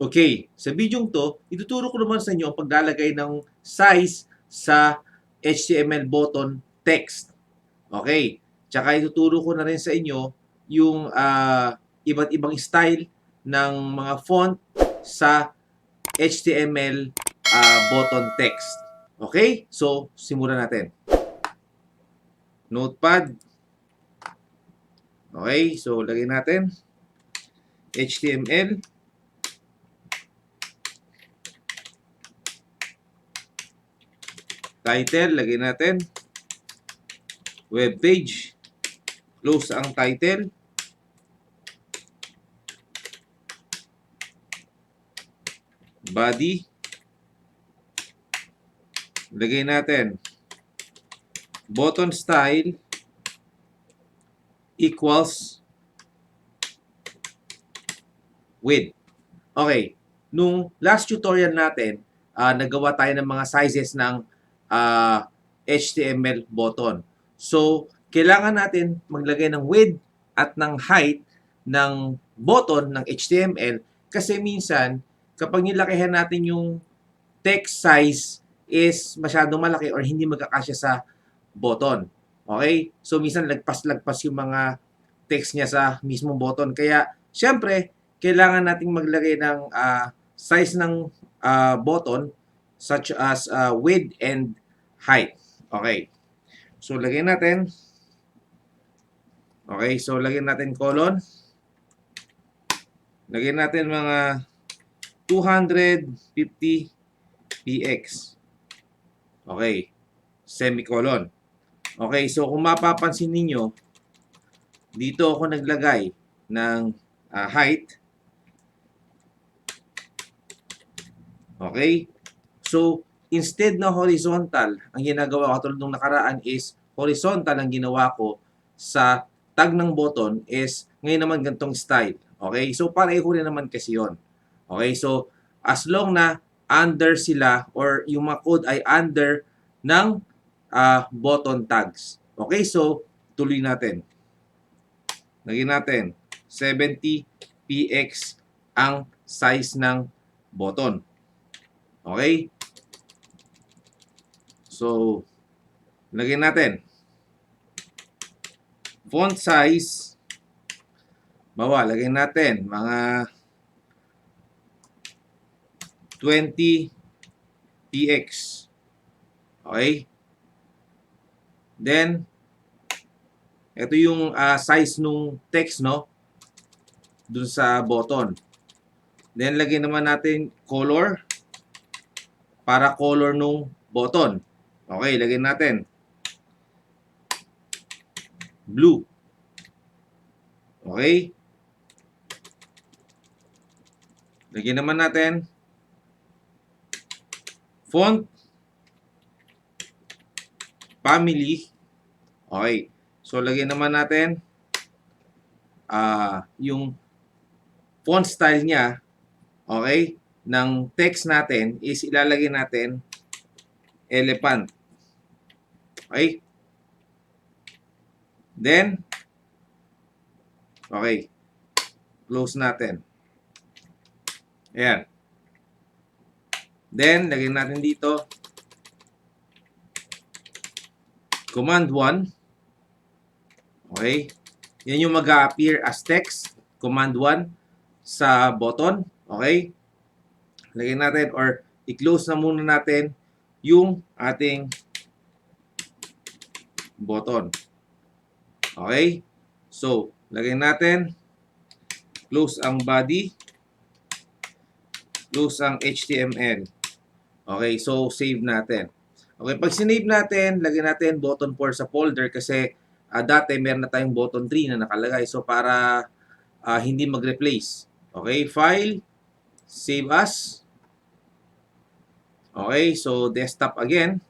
Okay, sa bidyong to, ituturo ko naman sa inyo ang paglalagay ng size sa HTML button text. Okay, tsaka ituturo ko na rin sa inyo yung iba't ibang style ng mga font sa HTML button text. Okay, so simulan natin. Notepad. Okay, so lagay natin HTML. Title, lagay natin. Web page. Close ang title. Body. Lagay natin button style equals width. Okay, nung last tutorial natin, nagawa tayo ng mga sizes ng HTML button. So, kailangan natin maglagay ng width at ng height ng button ng HTML kasi minsan, kapag nilakihan natin yung text size is masyadong malaki or hindi magkakasya sa button. Okay? So, minsan lagpas-lagpas yung mga text niya sa mismong button. Kaya, syempre, kailangan nating maglagay ng size ng button such as width and height. Okay. So, lagyan natin. Okay. So, lagyan natin colon. Lagyan natin mga 250 px. Okay. Semicolon. Okay. So, kung mapapansin ninyo, dito ako naglagay ng height. Okay? So, instead na horizontal, ang ginagawa ko tulad nung nakaraan is horizontal ang ginawa ko sa tag ng button is ngayon naman ganitong style. Okay? So, pareho rin naman kasi yon. Okay? So, as long na under sila or yung mga code ay under ng button tags. Okay? So, tuloy natin. Lagyan natin 70 px ang size ng button. Okay? So, lagyan natin. Font size. Bawa, lagyan natin mga 20 px. Okay? Then, ito yung size nung text, no? Dun sa button. Then, lagyan naman natin color para color nung button. Okay, lagyan natin blue. Okay? Lagyan naman natin font family. Okay. So, lagyan naman natin yung font style niya, okay, ng text natin is ilalagay natin elephant. Okay? Then, okay, close natin. Ayan. Then, lagyan natin dito command 1. Okay? Yan yung mag-a-appear as text. Command 1 sa button. Okay? Lagyan natin or i-close na muna natin yung ating button. Okay? So, lagyan natin. Close ang body. Close ang HTML. Okay, so save natin. Okay, pag sinave natin, lagyan natin button 4 sa folder kasi dati meron na tayong button 3 na nakalagay. So, para hindi mag-replace. Okay, file, save as. Okay, so desktop again.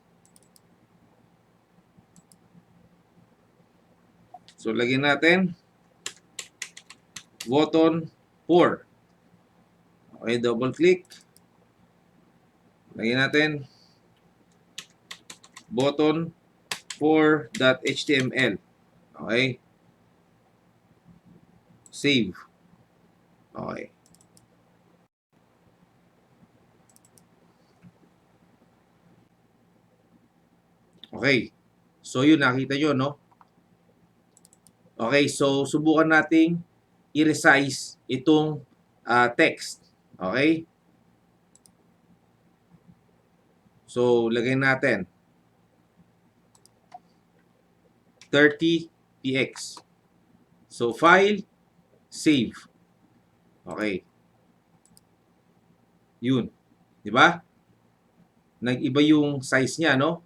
So, lagyan natin button 4. Okay, double click. Lagyan natin button 4.html. Okay. Save. Okay. Okay. So, yun, nakita nyo, no? Okay, so, subukan nating i-resize itong text. Okay? So, lagay natin 30px. So, file, save. Okay. Yun. Di ba? Nag-iba yung size niya, no?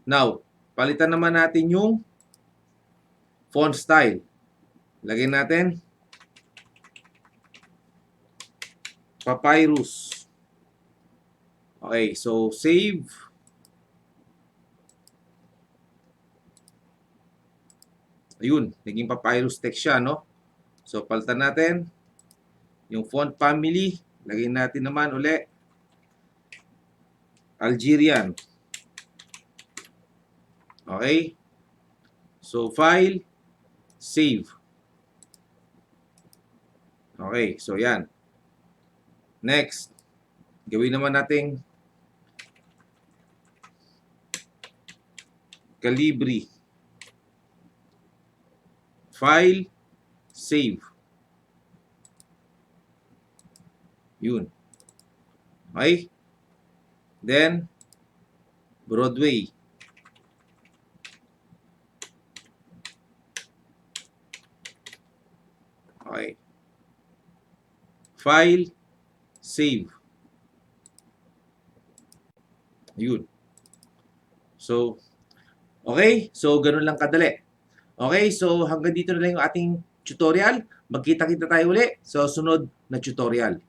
Now, palitan naman natin yung font style. Lagay natin Papyrus. Okay, so save. Ayun, naging Papyrus text siya, no? So, palitan natin yung font family. Lagay natin naman uli Algerian. Okay? So, file, save. Okay, so yan. Next, gawin naman natin Calibri. File, save. Yun. Okay? Then, Broadway. Okay. File, save. Yun. So, okay? So, ganun lang kadali. Okay? So, hanggang dito na lang yung ating tutorial. Magkita-kita tayo uli sa sunod na tutorial.